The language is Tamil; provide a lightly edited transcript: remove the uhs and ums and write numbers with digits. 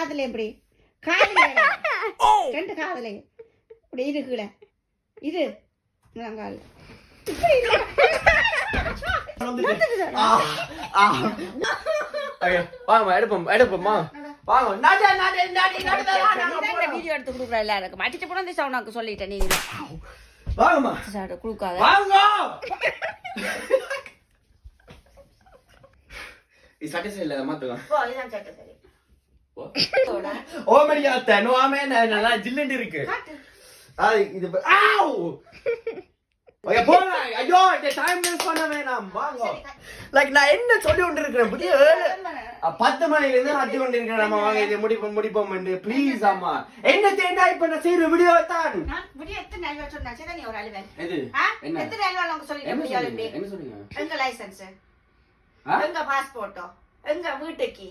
காதுல எப்படி காதுல 2 காதுல இப்படி இருக்குல இது முழங்கால் வாங்கம்மா எடுப்போம்மா வாங்க வீடியோ எடுத்து கொடுக்குற எல்லாருக்கும் அடிச்சு போன இந்த சவுனாக்கு சொல்லிட்டேன் நீ வாங்கம்மா கொடுக்காத வாங்க இது சட்டை இல்ல மாத்துங்க ஓ மரியாதை நோ ஆமே நல்லா ஜில்லண்டு இருக்கு இது ஆவ் ஓகே போங்க ஐயோ இந்த டைம் வேஸ்ட் பண்ண வேணாம் வாங்க லைக் நான் என்ன சொல்லி கொண்டு இருக்கேன் புரிய 10 மணில இருந்து அடி கொண்டு இருக்கேன் நம்ம வாங்க இத முடிப்போம் ப்ளீஸ் அம்மா என்ன தேண்டா இப்ப நான் செய்ற வீடியோ தான் வீடியோ எத்தனை நாள் சொன்னா சரி நீ ஒரு ஆளு வேற எது என்ன எத்தனை நாள் உங்களுக்கு சொல்லிட்டேன் என்ன சொன்னீங்க எங்க லைசென்ஸ் எங்க பாஸ்போர்ட்டோ எங்க வீட்டுக்கு